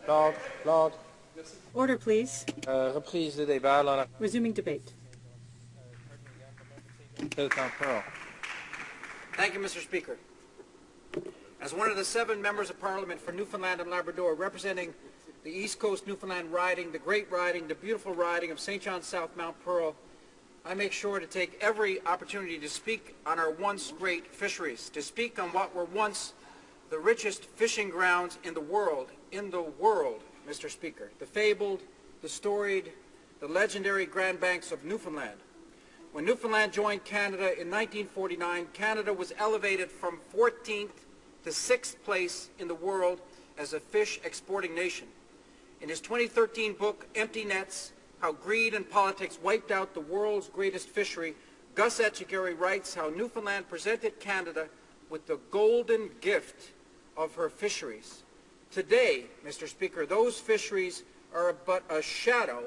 Lord. Order, please. Reprise de débat. Resuming debate. Thank you, Mr. Speaker. As one of the 7 members of Parliament for Newfoundland and Labrador, representing the East Coast Newfoundland riding, the great riding, the beautiful riding of St. John South Mount Pearl, I make sure to take every opportunity to speak on our once great fisheries, to speak on what were once the richest fishing grounds in the world, Mr. Speaker. The fabled, the storied, the legendary Grand Banks of Newfoundland. When Newfoundland joined Canada in 1949, Canada was elevated from 14th to 6th place in the world as a fish exporting nation. In his 2013 book, Empty Nets, How Greed and Politics Wiped Out the World's Greatest Fishery, Gus Etchegaray writes how Newfoundland presented Canada with the golden gift of her fisheries. Today, Mr. Speaker, those fisheries are but a shadow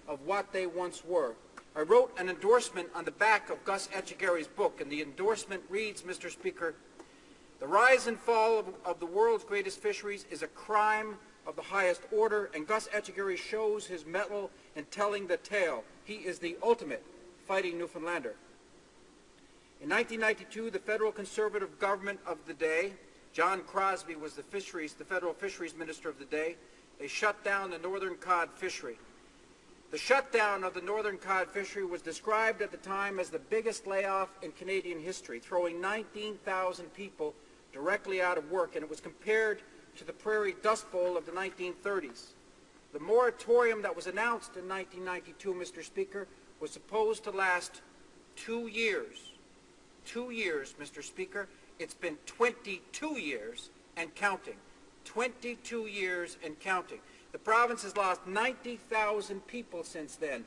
of what they once were. I wrote an endorsement on the back of Gus Etchegaray's book, and the endorsement reads, Mr. Speaker, "The rise and fall of the world's greatest fisheries is a crime of the highest order, and Gus Etchegaray shows his mettle in telling the tale. He is the ultimate fighting Newfoundlander." In 1992, the federal conservative government of the day, John Crosbie was the federal fisheries minister of the day, they shut down the northern cod fishery. The shutdown of the northern cod fishery was described at the time as the biggest layoff in Canadian history, throwing 19,000 people directly out of work, and it was compared to the Prairie Dust Bowl of the 1930s. The moratorium that was announced in 1992, Mr. Speaker, was supposed to last 2 years. 2 years, Mr. Speaker. It's been 22 years and counting. 22 years and counting. The province has lost 90,000 people since then.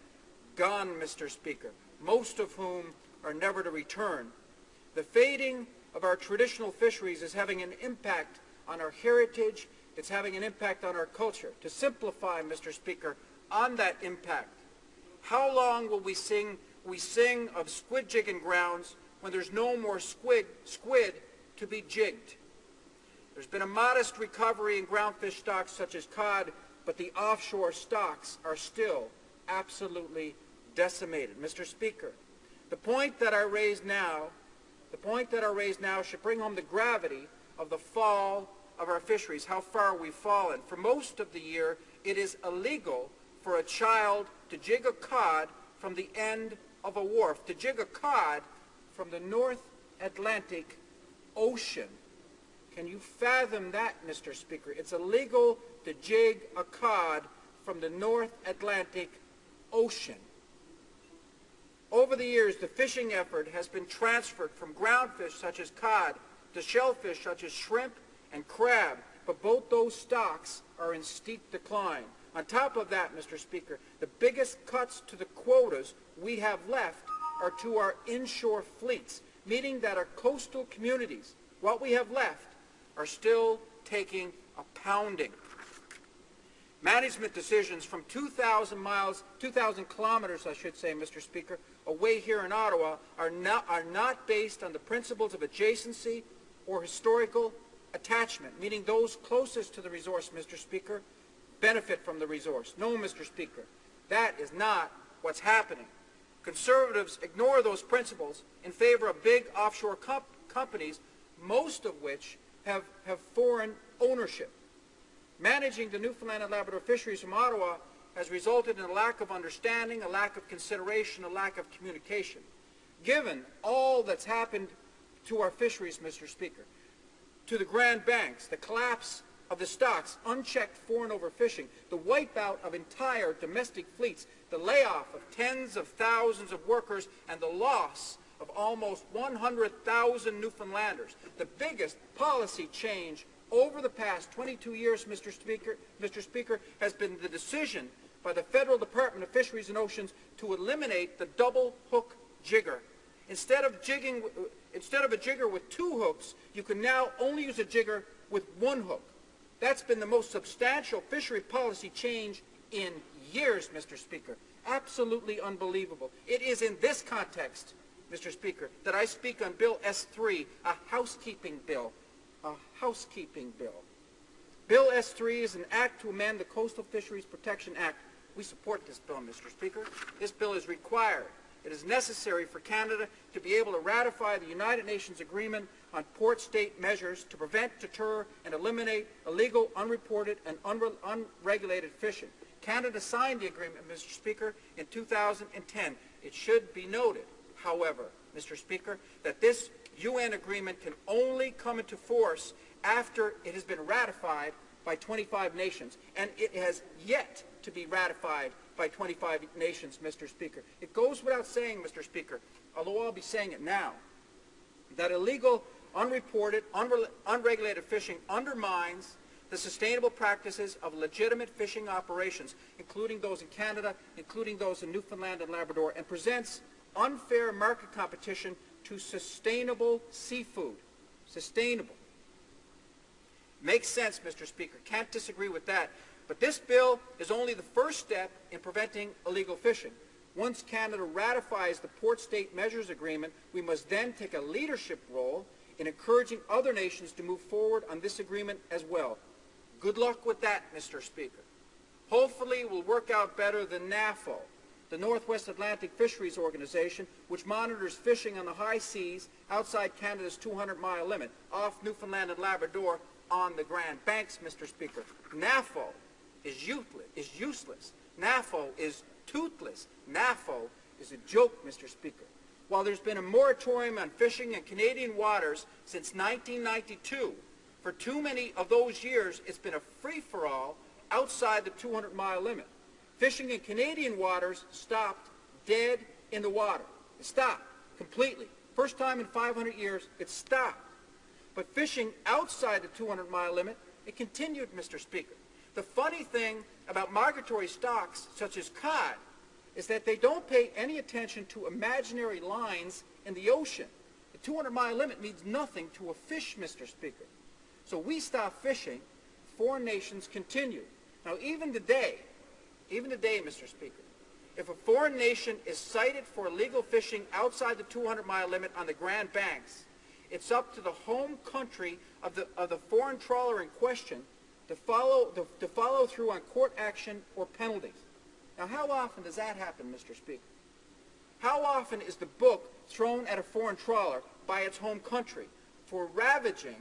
Gone, Mr. Speaker, most of whom are never to return. The fading of our traditional fisheries is having an impact on our heritage. It's having an impact on our culture. To simplify, Mr. Speaker, on that impact, how long will we sing of squid jigging grounds when there's no more squid to be jigged? There's been a modest recovery in groundfish stocks such as cod, but the offshore stocks are still absolutely decimated. Mr. Speaker, the point that I raise now should bring home the gravity of the fall of our fisheries, how far we've fallen. For most of the year, it is illegal for a child to jig a cod from the end of a wharf, to jig a cod from the North Atlantic Ocean. Can you fathom that, Mr. Speaker? It's illegal to jig a cod from the North Atlantic Ocean. Over the years, the fishing effort has been transferred from groundfish such as cod to shellfish such as shrimp and crab, but both those stocks are in steep decline. On top of that, Mr. Speaker, the biggest cuts to the quotas we have left are to our inshore fleets, meaning that our coastal communities, what we have left, are still taking a pounding. Management decisions from 2,000 kilometers, I should say, Mr. Speaker, away here in Ottawa are not based on the principles of adjacency or historical attachment, meaning those closest to the resource, Mr. Speaker, benefit from the resource. No, Mr. Speaker, that is not what's happening. Conservatives ignore those principles in favor of big offshore companies, most of which have foreign ownership. Managing the Newfoundland and Labrador fisheries from Ottawa has resulted in a lack of understanding, a lack of consideration, a lack of communication. Given all that's happened to our fisheries, Mr. Speaker, to the Grand Banks, the collapse of the stocks, unchecked foreign overfishing, the wipeout of entire domestic fleets, the layoff of tens of thousands of workers, and the loss of almost 100,000 Newfoundlanders. The biggest policy change over the past 22 years, Mr. Speaker, has been the decision by the Federal Department of Fisheries and Oceans to eliminate the double hook jigger. Instead of a jigger with 2 hooks, you can now only use a jigger with 1 hook. That's been the most substantial fishery policy change in years, Mr. Speaker. Absolutely unbelievable. It is in this context, Mr. Speaker, that I speak on Bill S-3, a housekeeping bill. A housekeeping bill. Bill S-3 is an act to amend the Coastal Fisheries Protection Act. We support this bill, Mr. Speaker. This bill is required. It is necessary for Canada to be able to ratify the United Nations Agreement on Port State Measures to prevent, deter, and eliminate illegal, unreported, and unregulated fishing. Canada signed the agreement, Mr. Speaker, in 2010. It should be noted, however, Mr. Speaker, that this UN agreement can only come into force after it has been ratified by 25 nations, and it has yet to be ratified by 25 nations, Mr. Speaker. It goes without saying, Mr. Speaker, although I'll be saying it now, that illegal, unreported, unregulated fishing undermines the sustainable practices of legitimate fishing operations, including those in Canada, including those in Newfoundland and Labrador, and presents unfair market competition to sustainable seafood. Sustainable. Makes sense, Mr. Speaker. Can't disagree with that. But this bill is only the first step in preventing illegal fishing. Once Canada ratifies the Port State Measures Agreement, we must then take a leadership role in encouraging other nations to move forward on this agreement as well. Good luck with that, Mr. Speaker. Hopefully it will work out better than NAFO, the Northwest Atlantic Fisheries Organization, which monitors fishing on the high seas outside Canada's 200-mile limit, off Newfoundland and Labrador on the Grand Banks, Mr. Speaker. NAFO is useless. NAFO is toothless. NAFO is a joke, Mr. Speaker. While there's been a moratorium on fishing in Canadian waters since 1992, for too many of those years, it's been a free-for-all outside the 200-mile limit. Fishing in Canadian waters stopped dead in the water. It stopped completely. First time in 500 years, it stopped. But fishing outside the 200-mile limit, it continued, Mr. Speaker. The funny thing about migratory stocks, such as cod, is that they don't pay any attention to imaginary lines in the ocean. The 200-mile limit means nothing to a fish, Mr. Speaker. So we stop fishing, foreign nations continue. Now, even today, Mr. Speaker, if a foreign nation is cited for illegal fishing outside the 200-mile limit on the Grand Banks, it's up to the home country of the foreign trawler in question to follow through on court action or penalties. Now, how often does that happen, Mr. Speaker? How often is the book thrown at a foreign trawler by its home country for ravaging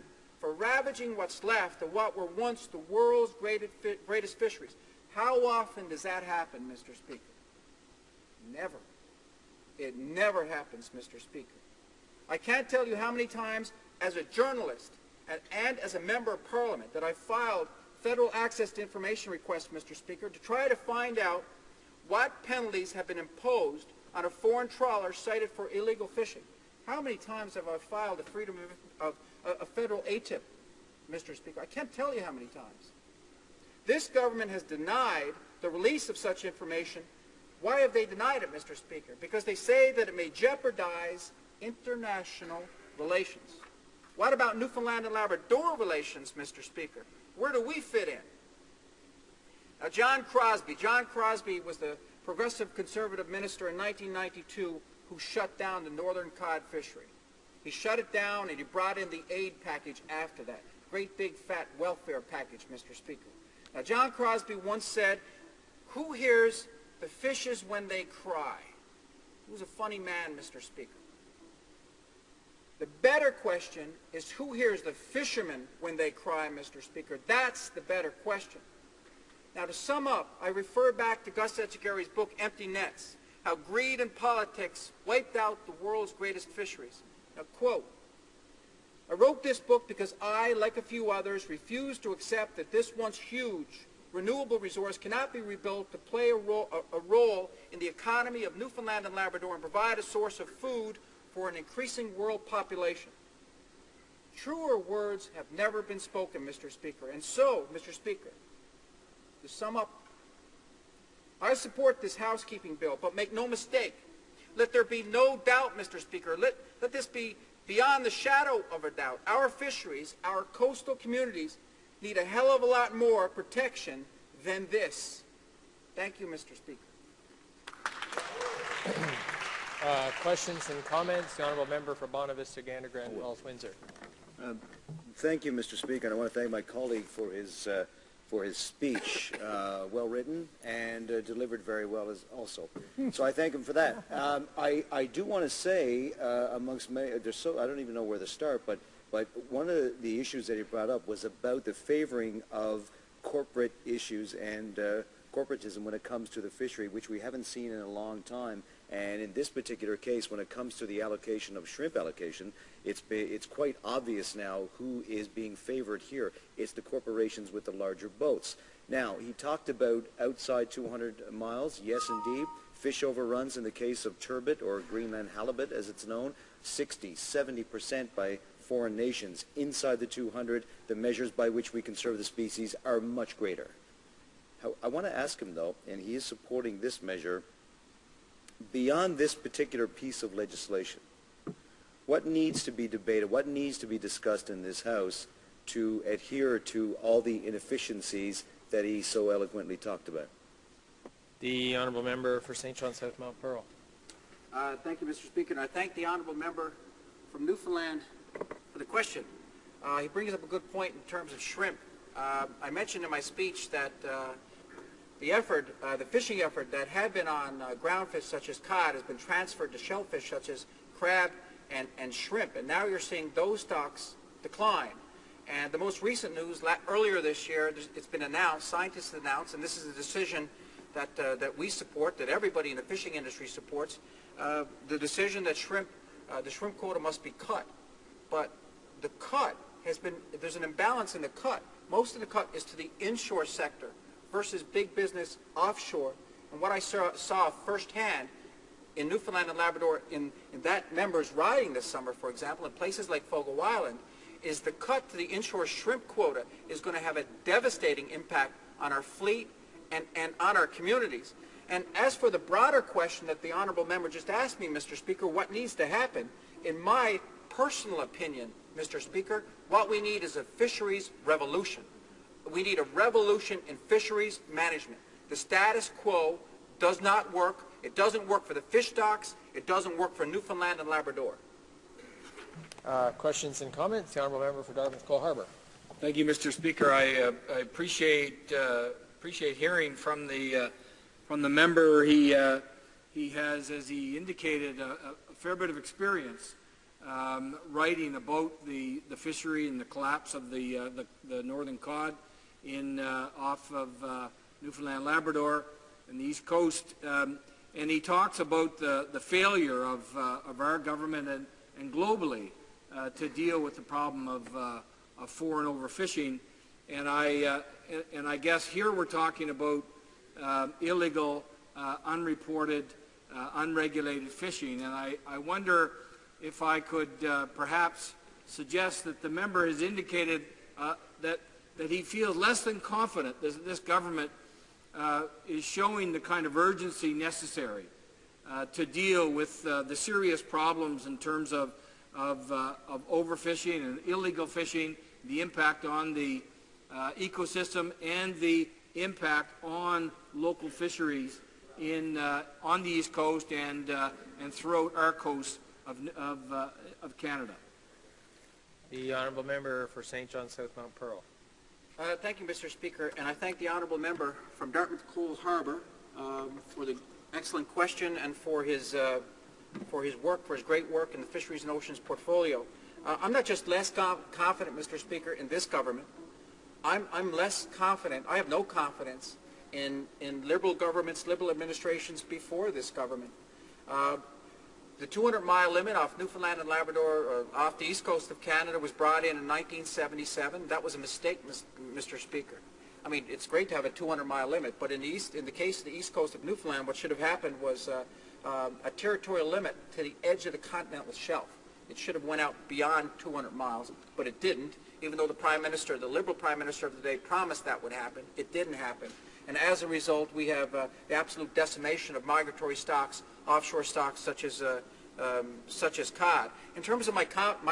what's left of what were once the world's greatest fisheries? How often does that happen, Mr. Speaker? Never. It never happens, Mr. Speaker. I can't tell you how many times as a journalist and as a member of Parliament that I filed federal access to information requests, Mr. Speaker, to try to find out what penalties have been imposed on a foreign trawler cited for illegal fishing. How many times have I filed a freedom of a federal ATIP, Mr. Speaker? I can't tell you how many times. This government has denied the release of such information. Why have they denied it, Mr. Speaker? Because they say that it may jeopardize international relations. What about Newfoundland and Labrador relations, Mr. Speaker? Where do we fit in? Now, John Crosby was the progressive conservative minister in 1992 who shut down the northern cod fishery. He shut it down and he brought in the aid package after that. Great big fat welfare package, Mr. Speaker. Now, John Crosby once said, "Who hears the fishes when they cry?" He was a funny man, Mr. Speaker. The better question is who hears the fishermen when they cry, Mr. Speaker. That's the better question. Now, to sum up, I refer back to Gus Etchegary's book, Empty Nets, How Greed and Politics Wiped Out the World's Greatest Fisheries. Now, quote, "I wrote this book because I, like a few others, refuse to accept that this once huge renewable resource cannot be rebuilt to play a role in the economy of Newfoundland and Labrador and provide a source of food for an increasing world population." Truer words have never been spoken, Mr. Speaker. And so, Mr. Speaker, to sum up, I support this housekeeping bill, but make no mistake. Let there be no doubt, Mr. Speaker. Let this be beyond the shadow of a doubt. Our fisheries, our coastal communities, need a hell of a lot more protection than this. Thank you, Mr. Speaker. Questions and comments? The Honourable Member for Bonavista, Gander, Grand Falls, Windsor. Thank you, Mr. Speaker, and I want to thank my colleague for his speech, well written and delivered very well also. So I thank him for that. I do want to say, amongst many, I don't even know where to start, but one of the issues that he brought up was about the favoring of corporate issues and corporatism when it comes to the fishery, which we haven't seen in a long time. And in this particular case, when it comes to the allocation of shrimp allocation, it's quite obvious now who is being favored here. It's the corporations with the larger boats. Now, he talked about outside 200 miles. Yes, indeed. Fish overruns in the case of turbot, or Greenland halibut as it's known, 60, 70% by foreign nations. Inside the 200, the measures by which we conserve the species are much greater. I want to ask him, though, and he is supporting this measure, beyond this particular piece of legislation, what needs to be debated, what needs to be discussed in this House to adhere to all the inefficiencies that he so eloquently talked about? The Honourable Member for St. John South Mount Pearl. Thank you, Mr. Speaker, and I thank the Honourable Member from Newfoundland for the question. He brings up a good point in terms of shrimp. I mentioned in my speech that the fishing effort that had been on ground fish such as cod has been transferred to shellfish such as crab and shrimp, and now you're seeing those stocks decline. And the most recent news, earlier this year, it's been announced, scientists announced, and this is a decision that we support, that everybody in the fishing industry supports, the decision that the shrimp quota must be cut. But the cut there's an imbalance in the cut. Most of the cut is to the inshore sector versus big business offshore. And what I saw firsthand in Newfoundland and Labrador in that member's riding this summer, for example, in places like Fogo Island, is the cut to the inshore shrimp quota is going to have a devastating impact on our fleet and on our communities. And as for the broader question that the Honourable Member just asked me, Mr. Speaker, what needs to happen, in my personal opinion, Mr. Speaker, what we need is a fisheries revolution. We need a revolution in fisheries management. The status quo does not work. It doesn't work for the fish stocks. It doesn't work for Newfoundland and Labrador. Questions and comments? The Honourable Member for Dartmouth-Cole Harbour. Thank you, Mr. Speaker. I appreciate hearing from the member. He has, as he indicated, a fair bit of experience writing about the fishery and the collapse of the northern cod off of Newfoundland, Labrador, and the East Coast, and he talks about the failure of our government and globally to deal with the problem of foreign overfishing, and I guess here we're talking about illegal, unreported, unregulated fishing, and I wonder if I could perhaps suggest that the member has indicated that he feels less than confident that this government is showing the kind of urgency necessary to deal with the serious problems in terms of overfishing and illegal fishing, the impact on the ecosystem, and the impact on local fisheries on the East Coast and throughout our coast of Canada. The Honourable Member for St. John South Mount Pearl. Thank you, Mr. Speaker, and I thank the Honourable Member from Dartmouth-Cole Harbour for the excellent question and for his work, for his great work in the Fisheries and Oceans portfolio. I'm not just less confident, Mr. Speaker, in this government. I'm less confident. I have no confidence in Liberal governments, Liberal administrations before this government. The 200-mile limit off Newfoundland and Labrador, off the east coast of Canada, was brought in 1977. That was a mistake, Mr. Speaker. I mean, it's great to have a 200-mile limit, but in the case of the east coast of Newfoundland, what should have happened was a territorial limit to the edge of the continental shelf. It should have went out beyond 200 miles, but it didn't. Even though the Prime Minister, the Liberal Prime Minister of the day, promised that would happen, it didn't happen. And as a result, we have the absolute decimation of migratory stocks, offshore stocks such as cod. In terms of my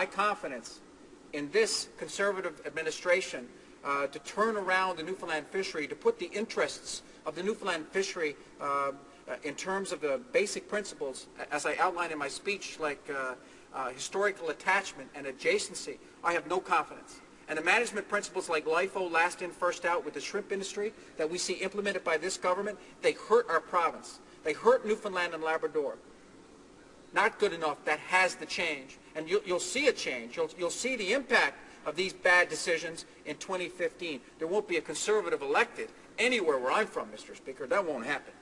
confidence in this Conservative administration to turn around the Newfoundland fishery, to put the interests of the Newfoundland fishery in terms of the basic principles, as I outlined in my speech, like historical attachment and adjacency, I have no confidence. And the management principles like LIFO, last in, first out, with the shrimp industry that we see implemented by this government, they hurt our province. They hurt Newfoundland and Labrador. Not good enough. That has to change. And you'll see a change. You'll see the impact of these bad decisions in 2015. There won't be a Conservative elected anywhere where I'm from, Mr. Speaker. That won't happen.